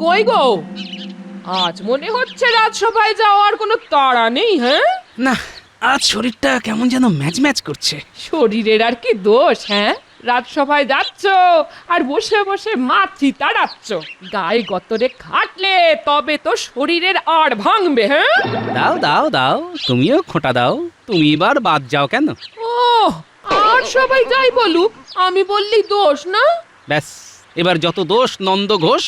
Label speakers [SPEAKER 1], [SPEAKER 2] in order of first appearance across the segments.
[SPEAKER 1] কই গো? আজ মনে হচ্ছে রাজসভায় যাওয়ার কোনো তাড়া নেই। হ্যাঁ,
[SPEAKER 2] না, আজ শরীরটা কেমন যেন ম্যাচ ম্যাচ করছে।
[SPEAKER 1] শরীরের আর কি দোষ? হ্যাঁ, রাজসভায় যাচ্ছ আর বসে বসে মাছি তাড়াচ্ছ। গায়ে গতরে খাটলে তবে তো শরীরের আড় ভাঙবে। হ্যাঁ,
[SPEAKER 2] দাও দাও দাও, তুমিও খোঁটা দাও। তুমি এবার বাদ যাও কেন?
[SPEAKER 1] ও, আর সবাই যাই বলুক, আমি বললি দোষ না?
[SPEAKER 2] ব্যাস, এবার যত দোষ নন্দ ঘোষ।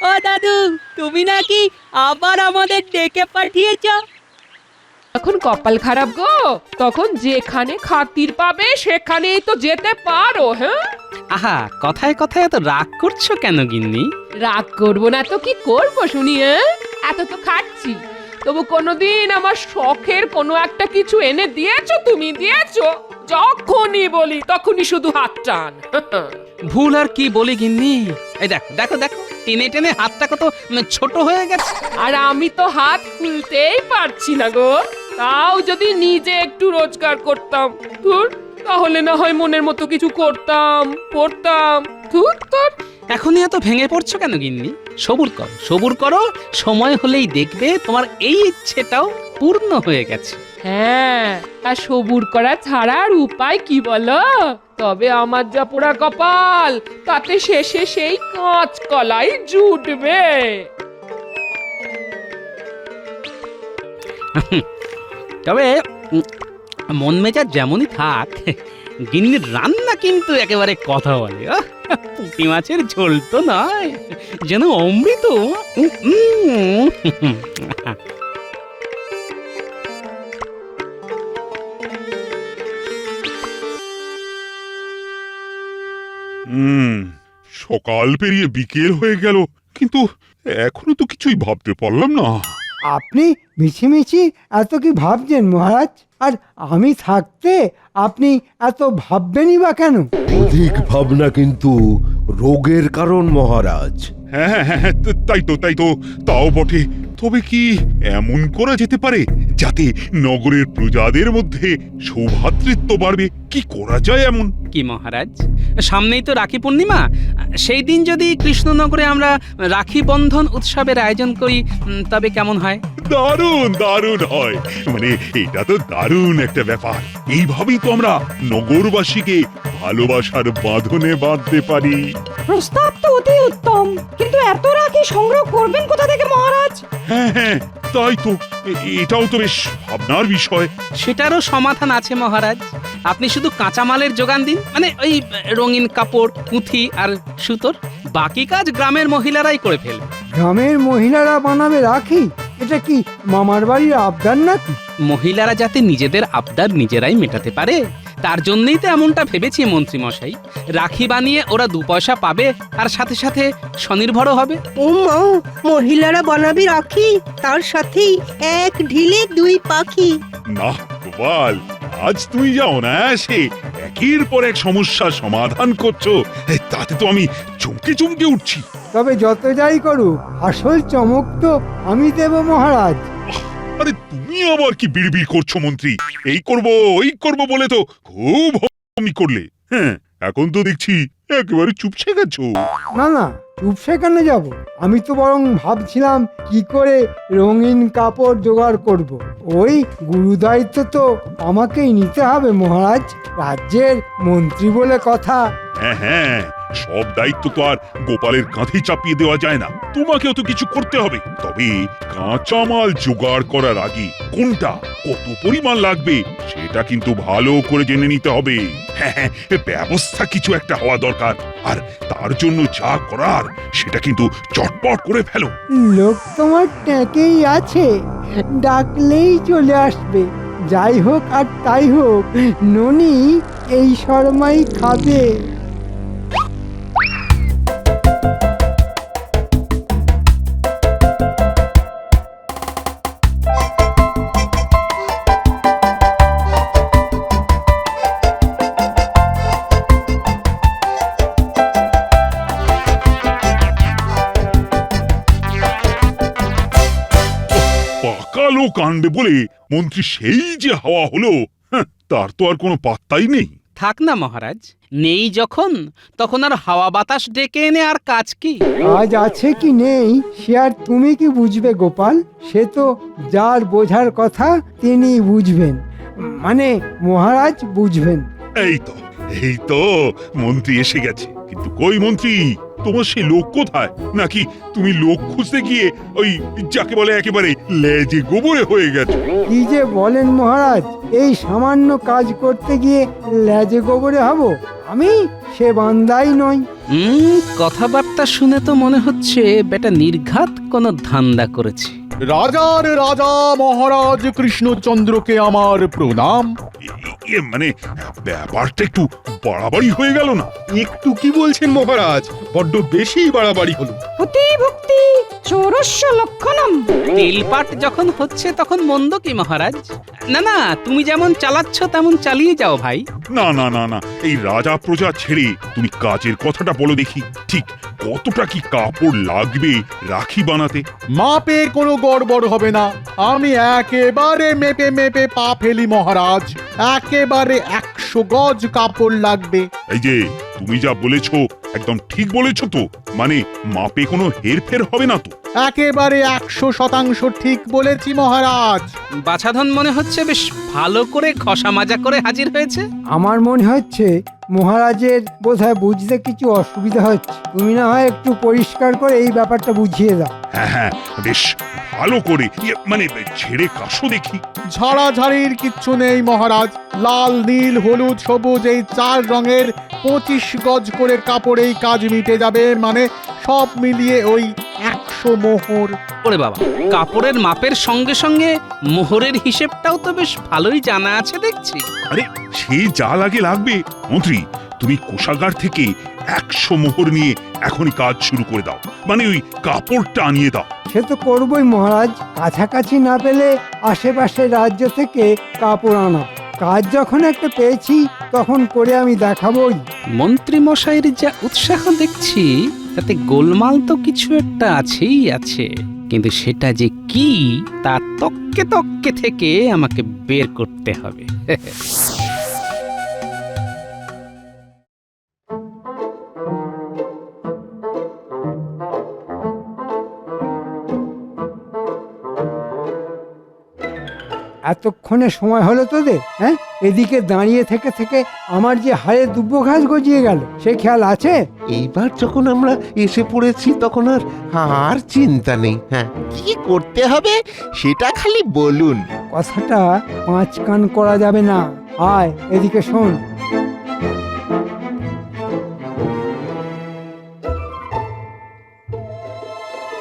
[SPEAKER 3] ও দাদু, তুমি নাকি আবার আমাদের ডেকে পাঠিয়েছ?
[SPEAKER 1] এখন কপাল খারাপ গো, তখন যেখানে খাতির পাবে সেখানেই তো যেতে পারো। হ্যাঁ,
[SPEAKER 2] আহা, কথায় কথায় এত রাগ করছো কেন গিন্নি?
[SPEAKER 1] রাগ করবো না তো কি করবো শুনি? এত তো খাচ্ছি, তবু কোনোদিন আমার শখের কোনো একটা কিছু এনে দিয়েছো? তুমি দিয়েছো? যখনই বলি তখনই শুধু হাত টান।
[SPEAKER 2] ভুল আর কি বলি গিন্নি? এই দেখো দেখো দেখো, টেনে টেনে হাতটা কত ছোট হয়ে গেছে।
[SPEAKER 1] আর আমি তো হাত খুলতেই পারছি না গো। তাও যদি নিজে একটু রোজগার করতাম, ধুর, তাহলে না হয় মনের মতো কিছু করতাম, পড়তাম। ধুর তোর।
[SPEAKER 2] এখনই এত ভেঙে পড়ছো কেন গিন্নি? সবুর করো, সবুর করো, সময় হলেই দেখবে তোমার এই ইচ্ছেটাও পূর্ণ হয়ে গেছে।
[SPEAKER 1] হ্যাঁ, আর সবুর করা ছাড়া আর উপায় কি বলো? তবে আমার যা পোড়া কপাল, তাতে শেষে সেই কাঁচ কলাই জুটবে।
[SPEAKER 2] তবে মন মেজাজ যেমনই থাক, গিন্নির রান্না কিন্তু একেবারে কথা বলে। পুঁটি মাছের ঝোল তো নয়, যেন অমৃত।
[SPEAKER 4] সকাল পেরিয়ে বিকেল হয়ে গেল, কিন্তু এখনো তো কিছুই ভাবতে পারলাম না।
[SPEAKER 5] আপনি মিছিমিছি এত কি ভাবছেন মহারাজ? আর আমি থাকতে আপনি এত ভাববেনই বা কেন?
[SPEAKER 6] অধিক ভাবনা কিন্তু রোগের কারণ মহারাজ।
[SPEAKER 4] হ্যাঁ হ্যাঁ হ্যাঁ, তাই তো, তাও বটে। তবে কি এমন করা যেতে পারে যাতে নগরের প্রজাদের মধ্যে সৌভ্রাতৃত্ব বাড়বে? কি করা যায় এমন?
[SPEAKER 2] কি মহারাজ, সামনেই তো রাখি পূর্ণিমা। সেই দিন যদি কৃষ্ণনগরে আমরা রাখি বন্ধন উৎসবের আয়োজন করি, তবে কেমন হয়?
[SPEAKER 4] দারুণ দারুণ হয়, মানে এটা তো দারুণ একটা ব্যাপার। এইভাবেই তো আমরা নগরবাসীকে ভালোবাসার বাঁধনে বাঁধতে পারি।
[SPEAKER 3] প্রস্তাব তো অতি উত্তম, কিন্তু এত রাখি সংগ্রহ করবেন কোথা থেকে মহারাজ?
[SPEAKER 4] হ্যাঁ হ্যাঁ, তাই তো, এটাও তো বেশ ভাবনার বিষয়।
[SPEAKER 2] সেটারও সমাধান আছে মহারাজ। আপনি শুধু কাঁচামালের যোগান দিন, মানে ওই রঙিন কাপড়, পুঁথি আর সুতোর। বাকি কাজ গ্রামের মহিলারাই করে ফেলবে।
[SPEAKER 5] গ্রামের মহিলারা বানাবে রাখি? এটা কি মামার বাড়ির আবদার নাকি?
[SPEAKER 2] মহিলারা যাতে নিজেদের আবদার নিজেরাই মেটাতে পারে, তার জন্যই তো এমনটা ভেবেছি মন্ত্রী মশাই। রাখি বানিয়ে ওরা 2 পয়সা পাবে, আর সাথে সাথে স্বনির্ভরও হবে।
[SPEAKER 7] ও মা, মহিলারা বানাবে রাখি, তার সাথেই এক ঢিলে 2 পাখি।
[SPEAKER 4] না গোপাল, আজ তুই যাও না সে একের পর এক সমস্যার সমাধান করছো, তাতে তো আমি চমকে চমকে উঠছি।
[SPEAKER 5] তবে যত যাই করুক, আসল চমক তো আমি দেব মহারাজ।
[SPEAKER 4] আরে তুমি আবার কি বিড়বিড় করছো মন্ত্রী? এই করব ওই করব বলে তো খুব হমি করলে। হ্যাঁ, এখন তো দেখছি একেবারে চুপসে গেছো।
[SPEAKER 5] না না, চুপ সেখানে যাব? আমি তো বরং ভাবছিলাম কি করে রঙিন কাপড় জোগাড় করব। ওই গুরু দায়িত্ব তো আমাকেই নিতে হবে মহারাজ, রাজ্যের মন্ত্রী বলে কথা।
[SPEAKER 4] হ্যাঁ হ্যাঁ, সব দায়িত্ব তো আর গোপালের কাঁধে চাপিয়ে দেওয়া যায় না, তোমাকেও তো কিছু করতে হবে। তবে কাঁচামাল জোগাড় করার আগে কোনটা কত পরিমাণ লাগবে সেটা কিন্তু ভালো করে জেনে নিতে হবে। হ্যাঁ হ্যাঁ, ব্যবস্থা কিছু একটা হওয়া দরকার, আর তার জন্য যা করার সেটা কিন্তু চটপট করে ফেলো।
[SPEAKER 5] লোক তোমার ট্যাঁকেই আছে, ডাকলেই চলে আসবে। যাই হোক আর তাই হোক, ননি এই শর্মাই খাবে।
[SPEAKER 4] পাকালো কাণ্ডে বলে মন্ত্রী সেই যে হাওয়া হলো, তার তো আর কোনো পাত্তাই নেই।
[SPEAKER 2] থাক না মহারাজ, নেই যখন তখন আর হাওয়া বাতাস ডেকে এনে আর কাজ কি?
[SPEAKER 5] কাজ আছে কি নেই সে আর তুমি কি বুঝবে গোপাল? সে তো যার বোঝার কথা তিনি বুঝবেন, মানে মহারাজ বুঝবেন।
[SPEAKER 4] এই তো মন্ত্রী এসে গেছে। কিন্তু কই মন্ত্রী, তোমার সেই লোক কোথায়? নাকি তুমি লোক খুঁজতে গিয়ে ওই যাকে বলে একেবারে লেজে গোবরে হয়ে গেছে?
[SPEAKER 5] কি যে বলেন মহারাজ, এই সামান্য কাজ করতে গিয়ে লেজে গোবরে হব? আমি সে বান্দাই নই।
[SPEAKER 2] কথাবার্তা শুনে তো মনে হচ্ছে বেটা নির্ঘাত কোনো ধান্দা করেছে।
[SPEAKER 8] রাজার রাজা মহারাজ কৃষ্ণচন্দ্রকে আমার প্রণাম।
[SPEAKER 4] মানে ব্যাপারটা একটু বাড়াবাড়ি হয়ে গেল না?
[SPEAKER 9] একটু কি বলছেন মহারাজ, বড্ড বেশি বাড়াবাড়ি হলো।
[SPEAKER 3] অতি ভক্তি চোরস্য লক্ষণম।
[SPEAKER 2] তেলপাট যখন হচ্ছে তখন মন্দ কি মহারাজ? না না, তুমি যেমন চালাচ্ছ তেমন চালিয়ে যাও ভাই।
[SPEAKER 4] না না না না, এই রাজা প্রজা ছেড়ে তুমি কাজের কথাটা বলো দেখি। ঠিক কতটা কি কাপড় লাগবে রাখি বানাতে?
[SPEAKER 8] মাপের কোনো গড়বড় হবে না, আমি একেবারে মেপে মেপে পা ফেলি মহারাজ। একেবারে 100 গজ কাপড় লাগবে।
[SPEAKER 4] এই যে তুমি যা বলেছো একদম ঠিক বলেছো তো? মানে মাপে কোনো হেরফের হবে না তো?
[SPEAKER 8] একেবারে 100% ঠিক বলেছি মহারাজ।
[SPEAKER 2] বাছাধন মনে হচ্ছে বেশ ভালো করে ঘষা মাজা করে হাজির হয়েছে।
[SPEAKER 5] আমার মনে হচ্ছে মহারাজের বোধহয় বুঝতে কিছু অসুবিধা হচ্ছে। তুমি না হয় একটু পরিষ্কার করে এই ব্যাপারটা বুঝিয়ে দাও।
[SPEAKER 4] হ্যাঁ, বেশ ভালো করে মানে ছেড়ে কাশো দেখি।
[SPEAKER 8] ঝাড়াঝাড়ির কিচ্ছু নেই মহারাজ। লাল নীল হলুদ সবুজ এই 4 রঙের 25 গজ করে কাপড়েই কাজ মিটে যাবে। মানে সব মিলিয়ে ওই 100 মোহর।
[SPEAKER 2] ওরে বাবা, কাপড়ের মাপের সঙ্গে সঙ্গে মোহরের হিসেবটাও তো বেশ ভালোই জানা আছে দেখছি।
[SPEAKER 4] আরে সে যা লাগে লাগবে মন্ত্রী, তুমি কোষাগার থেকে 100 মোহর নিয়ে এখনই কাজ শুরু করে দাও। মানে ওই কাপড়টা আনিয়ে দাও।
[SPEAKER 5] সে তো করবই মহারাজ, কাছাকাছি না পেলে আশেপাশের রাজ্য থেকে কাপড় আনা। কাজ যখন একটা পেয়েছি তখন করে আমি দেখাবই।
[SPEAKER 2] মন্ত্রী মশাইয়ের যা উৎসাহ দেখছি তাতে গোলমাল তো কিছু একটা আছেই আছে, কিন্তু সেটা যে কি তা তককে তককে থেকে আমাকে বের করতে হবে।
[SPEAKER 5] এতক্ষণে সময় হলো তোদের? হ্যাঁ, এদিকে দাঁড়িয়ে থেকে থেকে আমার যে হাড়ে দুব্বো ঘাস গজিয়ে গেল সে খেয়াল আছে?
[SPEAKER 10] এইবার যখন আমরা এসে পড়েছি তখন আর চিন্তা নেই। হ্যাঁ,
[SPEAKER 9] কি করতে হবে সেটা খালি বলুন।
[SPEAKER 5] কথাটা 5 কান করা যাবে না। আয় এদিকে শোন।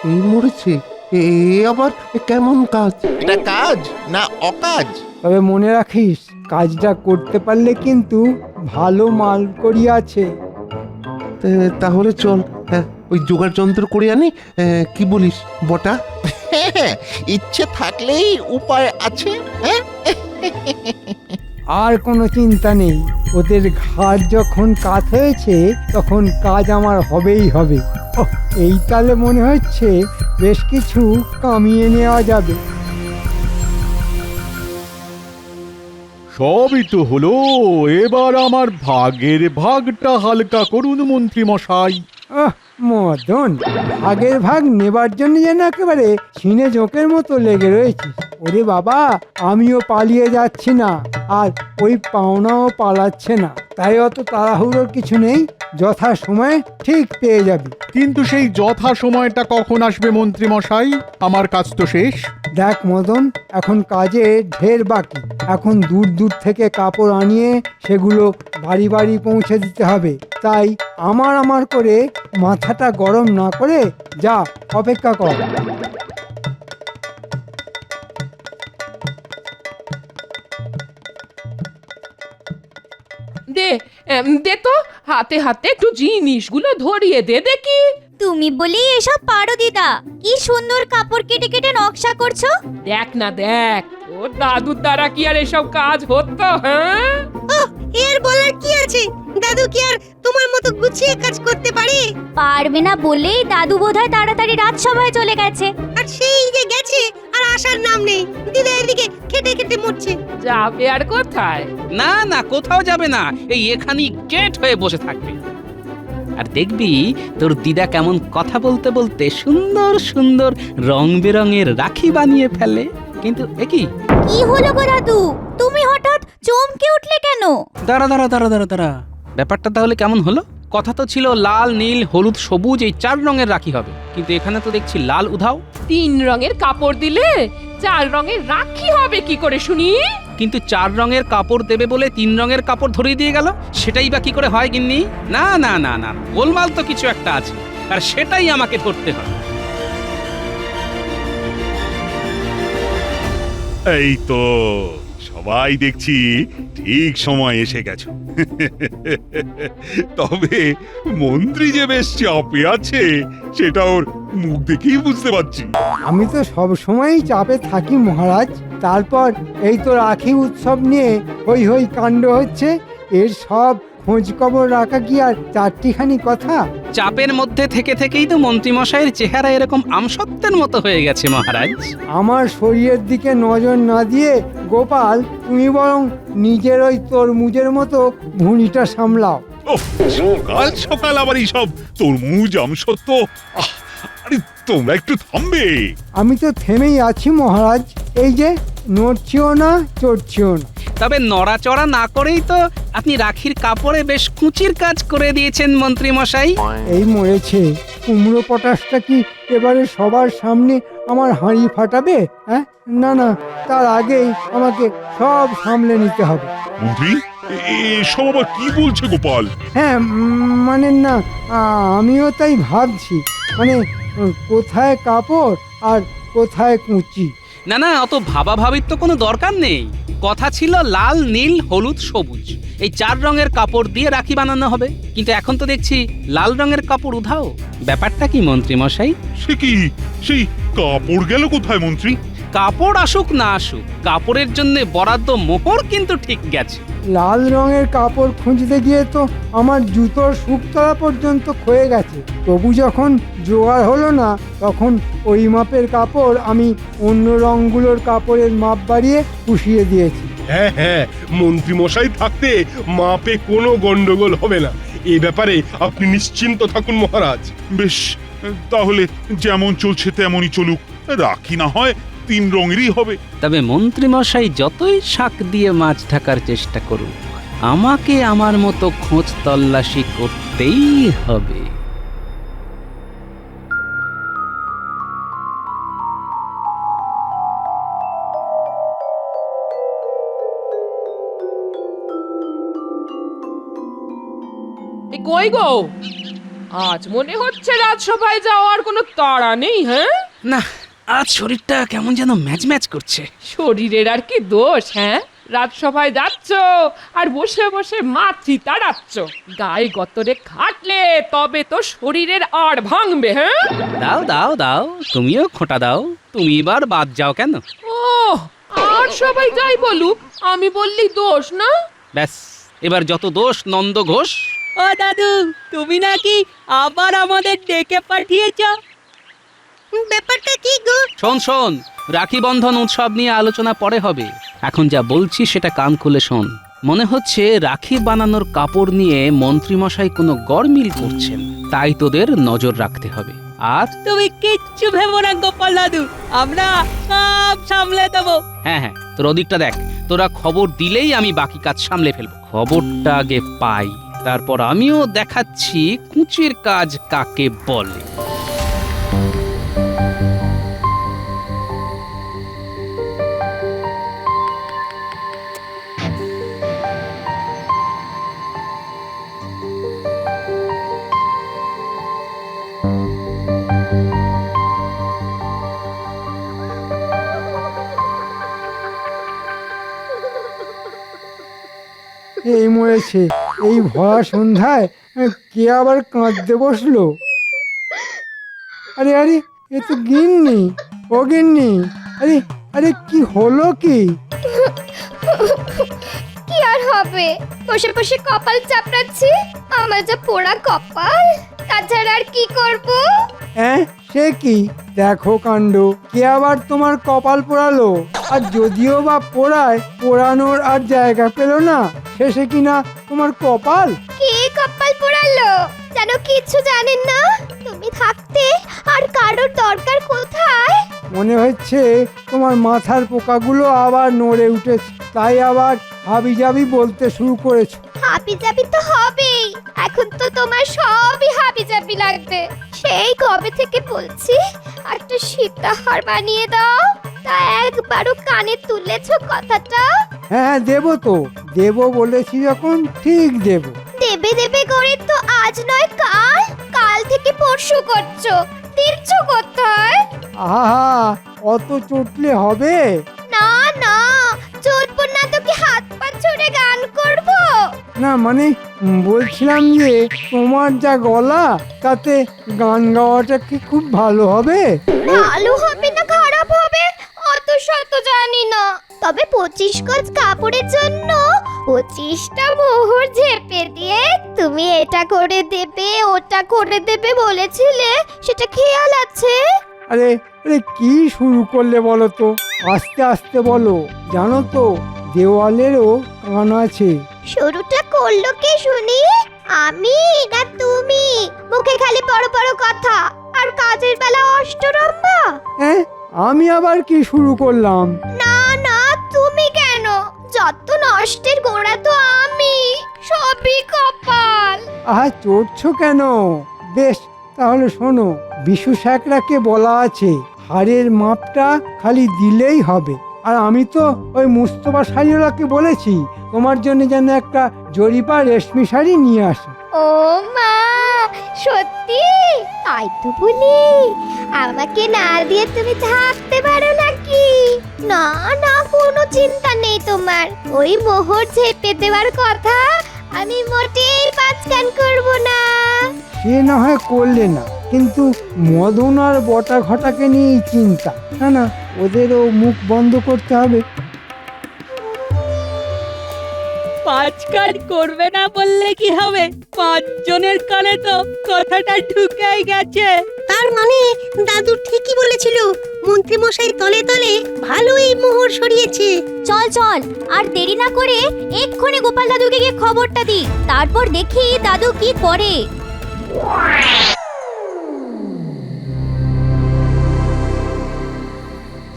[SPEAKER 10] এই মরেছে, এ আবার কেমন কাজ?
[SPEAKER 9] এটা কাজ না অকাজ?
[SPEAKER 5] তবে মনে রাখিস, কাজটা করতে পারলে কিন্তু ভালো মাল করিয়াছে।
[SPEAKER 10] তাহলে চল, হ্যাঁ, ওই জোগাড় যন্ত্র করে আনি। কি বলিস বটা?
[SPEAKER 9] হ্যাঁ, ইচ্ছে থাকলেই উপায় আছে। হ্যাঁ,
[SPEAKER 5] আর কোনো চিন্তা নেই, ওদের ঘাট যখন কাত হয়েছে তখন কাজ আমার হবেই হবে। ওহ, এই তালে মনে হচ্ছে বেশ কিছু কামিয়ে নেওয়া যাবে।
[SPEAKER 8] সবই তো হলো, এবার আমার ভাগের ভাগটা হালকা করুন মন্ত্রী মশাই।
[SPEAKER 5] মদন, ভাগের ভাগ নেবার জন্য যেন একেবারে ছিনে জোঁকের মতো লেগে রয়েছে। ওরে বাবা, আমিও পালিয়ে যাচ্ছি না, আর ওই পাওনাও পালাচ্ছে না। তাই অত তাড়াহুড়োর কিছু নেই, যথা সময়ে ঠিক পেয়ে যাবি।
[SPEAKER 8] কিন্তু সেই যথা সময়টা কখন আসবে মন্ত্রী মশাই? আমার কাজ তো শেষ।
[SPEAKER 5] দেখ মদন, এখন কাজে ঢের বাকি। এখন দূর দূর থেকে কাপড় আনিয়ে সেগুলো বাড়ি বাড়ি পৌঁছে দিতে হবে। তাই আমার করে মাথাটা গরম না করে যা, অপেক্ষা কর।
[SPEAKER 1] দে দে তো, হাতে হাতে একটু জিনিসগুলো ধরিয়ে দে দেখি।
[SPEAKER 11] তুমি বলেই এসব পারো দিদা। কি সুন্দর কাপড় কেটে কেটে নকশা করছো।
[SPEAKER 1] দেখ না দেখ, ওর দাদুর দ্বারা কি আর এসব কাজ হতো? হ্যাঁ,
[SPEAKER 7] এর বলার কি আছে? দাদু কি আর তোমার মতো গুছিয়ে কাজ করতে পারে?
[SPEAKER 11] পারবে না বলেই দাদু বোধহয় তাড়াতাড়ি রাজসভায় চলে গেছে।
[SPEAKER 7] আর সেই যে গেছে, আর আসার নাম নেই। দিদা এদিকে খেটে খেটে মরছে।
[SPEAKER 1] যাবে আর কোথায়?
[SPEAKER 2] না না, কোথাও যাবে না, এই এখানেই গেট হয়ে বসে থাকবে। আর দেখবি তোর দিদা কেমন কথা বলতে বলতে সুন্দর সুন্দর রং বেরঙের রাখি বানিয়ে ফেলে। কিন্তু একই
[SPEAKER 11] কি হলো গো দাদু, তুমি হঠাৎ চমকে উঠলে কেন?
[SPEAKER 2] দাঁড়া দাঁড়া দাঁড়া দাঁড়া দাঁড়া, ব্যাপারটা তাহলে কেমন হলো? কথা তো ছিল লাল নীল হলুদ সবুজ এই 4 রঙের রাখি হবে, কিন্তু এখানে তো দেখছি লাল উধাও।
[SPEAKER 1] 3 রঙের কাপড় দিলে 4 রঙের রাখি হবে কি করে শুনি?
[SPEAKER 2] কিন্তু 4 রঙের কাপড় দেবে বলে 3 রঙের কাপড় ধরিয়ে দিয়ে গেল, সেটাই বা কি করে হয় গিন্নি? না না না না, গোলমাল তো কিছু একটা আছে, আর সেটাই আমাকে ধরতে হবে।
[SPEAKER 4] এই তো সবাই দেখছি ঠিক সময় এসে গেছো। তবে মন্ত্রী যে বেশ চাপে আছে সেটা ওর মুখ দেখেই বুঝতে পারছি।
[SPEAKER 5] আমি তো সব সময়ই চাপে থাকি মহারাজ। তারপর এই তো রাখি উৎসব নিয়ে হই হই কাণ্ড হচ্ছে, এর সব খোঁজ খবর রাখা কি আর 4টিখানি কথা?
[SPEAKER 2] চাপের মধ্যে থেকে থেকেই তো মন্ত্রীমশাইয়ের চেহারা এরকম আমসত্ত্বের মতো হয়ে গেছে মহারাজ।
[SPEAKER 5] আমার শরীরের দিকে নজর না দিয়ে গোপাল, তুমি বরং নিজের ওই তরমুজের মতো ভুঁড়িটা সামলাও।
[SPEAKER 4] ওহ, সকাল সকাল আবার এইসব তরমুজ আমসত্ব। আরে তোমরা একটু থামবে।
[SPEAKER 5] আমি তো থেমেই আছি মহারাজ, এই যে নড়ছিও না চড়ছিও না।
[SPEAKER 2] তবে নড়াচড়া না করেই তো আপনি রাখির কাপড়ে বেশ কুচির কাজ করে দিয়েছেন মন্ত্রীমশাই।
[SPEAKER 5] এই মরেছে, কুমড়ো পটাশটা কি এবারে সবার সামনে আমার হাঁড়ি ফাটাবে? হ্যাঁ, না না, তার আগেই আমাকে সব সামলে নিতে হবে।
[SPEAKER 4] মন্ত্রী, এসব আবার কি বলছে গোপাল?
[SPEAKER 5] হ্যাঁ, মানে না, আমিও তাই ভাবছি, মানে কোথায় কাপড় আর কোথায় কুচি।
[SPEAKER 2] না না, অত ভাবাভাবির তো কোনো দরকার নেই। কথা ছিল লাল নীল হলুদ সবুজ এই 4 রঙের কাপড় দিয়ে রাখি বানানো হবে, কিন্তু এখন তো দেখছি লাল রঙের কাপড় উধাও। ব্যাপারটা কি মন্ত্রীমশাই?
[SPEAKER 4] সে কি, সেই কাপড় গেল কোথায় মন্ত্রী?
[SPEAKER 2] কাপড় আসুক না আসুক, কাপড়ের জন্য বরাদ্দ মোহর কিন্তু ঠিক গেছে।
[SPEAKER 5] লাল রঙের কাপড় খুঁজতে গিয়ে তো আমার জুতোর শুকতলা পর্যন্ত ক্ষয়ে গেছে। তবু যখন জোগাড় হলো না, তখন ওই মাপের কাপড় আমি অন্য রঙগুলোর কাপড়ের মাপ বাড়িয়ে পুষিয়ে দিয়েছি।
[SPEAKER 6] হ্যাঁ হ্যাঁ, মন্ত্রী মশাই থাকতে মাপে কোনো গন্ডগোল হবে না, এ ব্যাপারে আপনি নিশ্চিন্ত থাকুন মহারাজ।
[SPEAKER 4] বেশ, তাহলে যেমন চলছে তেমনই চলুক, রাখি না হয় 3 রঙেরই হবে।
[SPEAKER 2] তবে মন্ত্রীমশাই যতই শাক দিয়ে মাছ ঢাকার চেষ্টা করুক, আমাকে আমার মতো খোঁজ তল্লাশি করতেই হবে।
[SPEAKER 1] এ কই গো? আজ মনে হচ্ছে রাজসভায় যাওয়ার কোনো তাড়া নেই। হ্যাঁ,
[SPEAKER 2] না, আজ শরীরটা কেমন যেন ম্যাচ ম্যাচ করছে।
[SPEAKER 1] শরীরের আর কি দোষ? হ্যাঁ, রাজসভায় যাচ্ছ আর বসে বসে মাছি তাড়াচ্ছ। গায়ে গতরে খাটলে তবে তো শরীরের আড় ভাঙবে। হ্যাঁ,
[SPEAKER 2] দাও দাও দাও, তুমিও খোঁটা দাও। তুমি এবার বাদ যাও কেন?
[SPEAKER 1] ও, আর সবাই যাই বলুক, আমি বললি দোষ না?
[SPEAKER 2] ব্যাস, এবার যত দোষ নন্দ ঘোষ।
[SPEAKER 3] ও দাদু, তুমি নাকি আবার আমাদের ডেকে পাঠিয়েছ?
[SPEAKER 7] ব্যাপারটা কি গো?
[SPEAKER 2] শোন শোন, রাখি বন্ধন উৎসব নিয়ে আলোচনা পরে হবে, এখন যা বলছি সেটা কান খুলে শোন। মনে হচ্ছে রাখি বানানোর কাপড় নিয়ে মন্ত্রীমশাই কোনো গড়মিল করছেন, তাই তোদের নজর রাখতে হবে। আর
[SPEAKER 3] তুমি কিচ্ছু ভেবো না গোপাল দাদু, আমরা সব সামলে দেবো।
[SPEAKER 2] হ্যাঁ হ্যাঁ, তোর ওদিকটা দেখ, তোরা খবর দিলেই আমি বাকি কাজ সামলে ফেলবো। খবরটা আগে পাই, তারপর আমিও দেখাচ্ছি কুচির কাজ কাকে বলে।
[SPEAKER 5] এই মরেছে, এই ভরা সন্ধ্যায় কে আবার কাঁদতে বসলো? আরে আরে, এ তো গিন্নি। ও গিন্নি, আরে আরে, কি হলো কি?
[SPEAKER 11] কি আর হবে, বসে বসে কপাল চাপড়াচ্ছি। আমার যা পোড়া কপাল, তাছাড়া আর কি করব?
[SPEAKER 5] হ্যাঁ, সে কি, দেখো কাণ্ড, কে আবার তোমার কপাল পোড়ালো? আর যদিও বা পোড়ায়, পোড়ানোর আর জায়গা পেল না, শেষে কিনা তোমার কপাল।
[SPEAKER 11] কে কপাল পোড়ালো যেন কিছু জানেন না? তুমি থাকতে আর কারোর দরকার কোথায়?
[SPEAKER 5] মনে হচ্ছে তোমার মাথার পোকাগুলো আবার নড়ে উঠেছে, তাই আবার হাবিজাবি বলতে শুরু করেছো।
[SPEAKER 11] হাবিজাবি তো হবেই, এখন তো তোমার সবই হাবিজাবি লাগবে। সেই কবে থেকে বলছি একটা সীতাহার বানিয়ে দাও, তা একবারও কানে তুলেছো কথাটা?
[SPEAKER 5] হ্যাঁ দেবো তো, দেবো বলেছি যখন ঠিক দেবো।
[SPEAKER 11] দেবে দেবে করে তো আজ নয় কাল, কাল থেকে পরশু করছো, দিচ্ছ কোথায়?
[SPEAKER 5] আহা, অত চটলে হবে?
[SPEAKER 11] না না, চটবো না তো কি হাত পা ছুড়ে গান করবো?
[SPEAKER 5] না মানে বলছিলাম যে তোমার যা গলা, তাতে গান গাওয়াটা কি খুব ভালো হবে?
[SPEAKER 11] ভালো হবে না খারাপ হবে অত শত জানি না, তবে 25 গজ কাপড়ের জন্য 25টা মোহর ঝেপে দিয়ে তুমি এটা করে দেবে ওটা করে দেবে বলেছিলে, সেটা খেয়াল আছে?
[SPEAKER 5] আরে আরে কি শুরু করলে বলো তো? আস্তে আস্তে বলো, জানো তো দেওয়ালেরও কান আছে।
[SPEAKER 11] শুরুটা করলো কে শুনি? আমি না তুমি? মুখে খালি বড় বড় কথা আর কাজের বেলা অষ্টরম্ভা।
[SPEAKER 5] হ্যাঁ, আমি আবার কি শুরু করলাম?
[SPEAKER 11] না না, তুমি কেন? যত নষ্টের গোড়া তো আমি, সবই কপাল।
[SPEAKER 5] আহা, চড়ছো কেন? বেশ, তাহলে শোনো, বিশু স্যাকরাকে বলা আছে হাড়ের মাপটা খালি দিলেই হবে। আর আমি তো ওই মুস্তফা শাড়িওয়ালাকে বলেছি তোমার জন্য যেন একটা জরিপা রেশমি শাড়ি নিয়ে আসে।
[SPEAKER 11] ও মা, সত্যি? তাই তো বলি, আমাকে না দিয়ে তুমি থাকতে পারো নাকি? না না, কোনো চিন্তা নেই তোমার, ওই মোহর ঝেপে দেওয়ার কথা আমি মোটেই পাঁচকান করব না।
[SPEAKER 5] সে না হয় করলে না, কিন্তু মদন আর বটা ঘটাকে নিয়েই চিন্তা। না না, ওদেরও মুখ বন্ধ করতে হবে।
[SPEAKER 3] পাঁচ কাজ করবে না বললে কি হবে? 5 জনের কানে তো কথাটা ঢুকেই গেছে।
[SPEAKER 7] তার মানে দাদু ঠিকই বলেছিল, মন্ত্রী মশাই তলে তলে ভালোই মোহর সরিয়েছে।
[SPEAKER 11] চল চল, আর দেরি না করে এক্ষুনি গোপাল দাদুকে গিয়ে খবরটা দি, তারপর দেখি দাদু কি করে।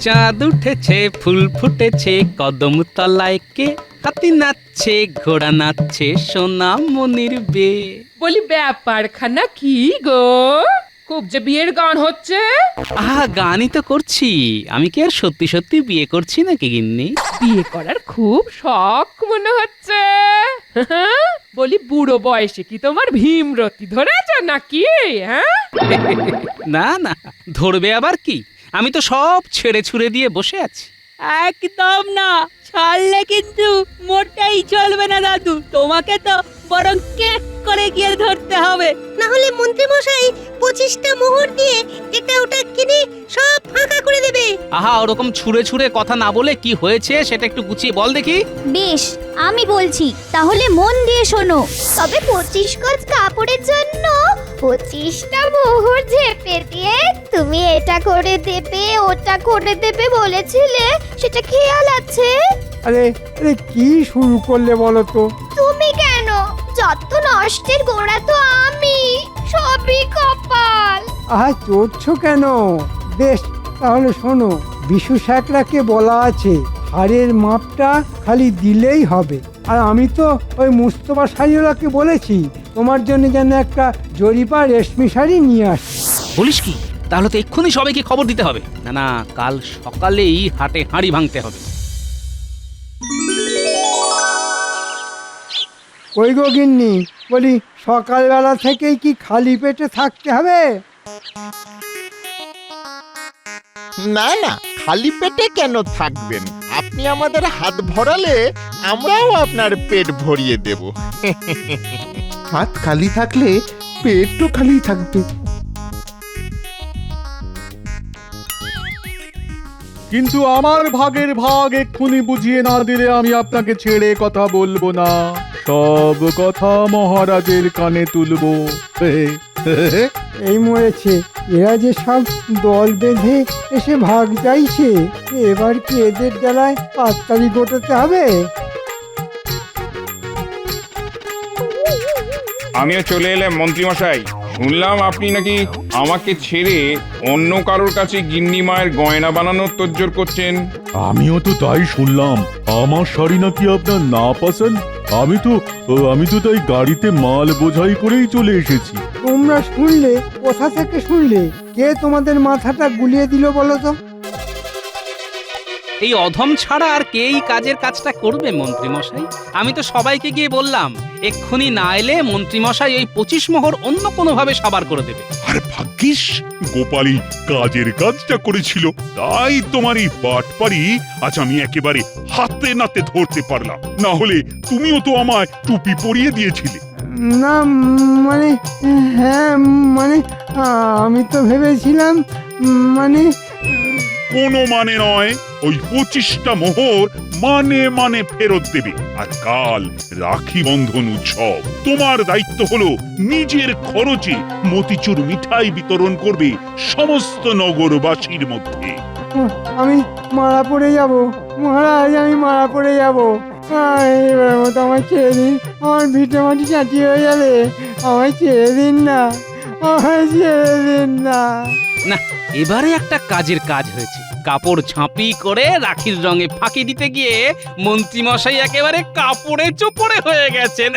[SPEAKER 2] চাঁদ উঠেছে, ফুল ফুটেছে, কদম তলায় কে, হাতি নাচছে, ঘোড়া নাচছে, সোনা মনির বে।
[SPEAKER 1] বলি ব্যাপারখানা কি গো? খুব যে বিয়ের গান হচ্ছে।
[SPEAKER 2] আহা, গানই তো করছি, আমি কি আর সত্যি সত্যি বিয়ে করছি নাকি গিন্নি?
[SPEAKER 1] বিয়ে করার খুব শখ মনে হচ্ছে। বলি বুড়ো বয়সে কি তোমার ভীমরতি ধরেছ নাকি? হ্যাঁ,
[SPEAKER 2] না না, ধরবে আবার কি, আমি তো সব ছেড়ে ছুড়ে দিয়ে বসে আছি।
[SPEAKER 3] একদম না, ছাড়লে কিন্তু মোটেই চলবে না দাদু, তোমাকে তো বরং কেক করে গিয়ে ধরতে হবে।
[SPEAKER 7] না হলে মন্ত্রী মশাই 25টা মোহর দিয়ে এটা ওটা কিনে সব ফাঁকা করে দেবে।
[SPEAKER 2] আহা, ওরকম ছুঁড়ে ছুঁড়ে কথা না বলে কি হয়েছে সেটা একটু গুছিয়ে বল দেখি।
[SPEAKER 11] বেশ, আমি বলছি, তাহলে মন দিয়ে শোনো। তবে 25 গজ কাপড়ের জন্য 25টা মোহর ঝেপে দিয়ে তুমি এটা করে দেবে ওটা করে দেবে বলেছিলে, সেটা খেয়াল আছে?
[SPEAKER 5] আরে আরে কি শুরু করলে বলো তো?
[SPEAKER 11] তুমি কেন? যত নষ্টের গোড়া তো আমি, সবই কপাল।
[SPEAKER 5] আহা, চড়ছো কেন? বেশ, তাহলে শোনো, বিশু স্যাকরাকে বলা আছে হাড়ের মাপটা খালি দিলেই হবে। আর আমি তো ওই মুস্তফা শাড়িওয়ালাকে বলেছি তোমার জন্য যেন একটা জরিপা রেশমি শাড়ি নিয়ে আসে।
[SPEAKER 2] বলিস কি? তাহলে তো এক্ষুনি সবাইকে খবর দিতে হবে। না না, কাল সকালেই হাটে হাঁড়ি ভাঙতে হবে।
[SPEAKER 5] ওই গো গিন্নি, বলি সকালবেলা থেকেই কি খালি পেটে থাকতে হবে?
[SPEAKER 9] না না, খালি পেটে কেন থাকবেন? আপনি আমাদের হাত ভরালে আমরাও আপনার পেট ভরিয়ে দেব।
[SPEAKER 10] হাত খালি থাকলে পেটও খালি থাকবে।
[SPEAKER 8] কিন্তু আমার ভাগের ভাগ এক্ষুনি বুঝিয়ে না দিলে আমি আপনাকে ছেড়ে কথা বলবো না, সব কথা মহারাজের কানে তুলবো।
[SPEAKER 5] এই মরেছে, এরা যে সব দল বেঁধে এসে ভাগ চাইছে, এবার কি এদের জ্বালায় পাঁচতারি গোটাতে হবে?
[SPEAKER 12] আমিও চলে এলাম মন্ত্রীমশাই। শুনলাম আপনি নাকি আমাকে ছেড়ে অন্য কারোর কাছে গিন্নি মায়ের গয়না বানানোর তোড়জোড় করছেন।
[SPEAKER 6] আমিও তো তাই শুনলাম। আমার শাড়ি নাকি আপনার না পছন্দ। আমি তো তাই গাড়িতে মাল বোঝাই করেই চলে এসেছি।
[SPEAKER 5] তোমরা শুনলে? কোথা থেকে শুনলে? কে তোমাদের মাথাটা গুলিয়ে দিল বলো তো?
[SPEAKER 2] এই অধম ছাড়া আর কে এই কাজের কাজটা করবে মন্ত্রী মশাই? আমি তো সবাইকে গিয়ে বললাম, এক্ষুনি না এলে মন্ত্রী মশাই ওই 25 মোহর অন্য কোনো ভাবে সাবার করে দেবে।
[SPEAKER 4] আর ভাগ্যিস গোপালই কাজের কাজটা করেছিল, তাই তোমার এই বাটপারি আজ আমি একেবারে হাতে নাতে ধরতে পারলাম। না হলে তুমিও তো আমায় টুপি পরিয়ে দিয়েছিলে।
[SPEAKER 5] না মানে, হ্যাঁ মানে আমি তো ভেবেছিলাম মানে।
[SPEAKER 4] কোনো মানে নয়, ওই 25টা মোহর মানে ফেরত দেবে। আর কাল রাখি বন্ধন উৎসব, তোমার দায়িত্ব হলো নিজের খরচে মতিচুর মিঠাই বিতরণ করবে সমস্ত নগরবাসীর মধ্যে।
[SPEAKER 5] আমি মারা পড়ে যাব মহারাজ, আমি মারা পড়ে যাব। এবার মতো আমায় ছেড়ে দিন, আমার ভিটে মাটি চাঁটি হয়ে যাবে। আমায় ছেড়ে দিন না, আমায় ছেড়ে দিন না।
[SPEAKER 2] না, এবারে একটা কাজের কাজ হয়েছে। কাপড় ঝাঁপি করে রাখির রঙে ফাঁকি দিতে গিয়ে মন্ত্রী মশাই একেবারে কাপড়ে চোপড়ে হয়ে গেছেন।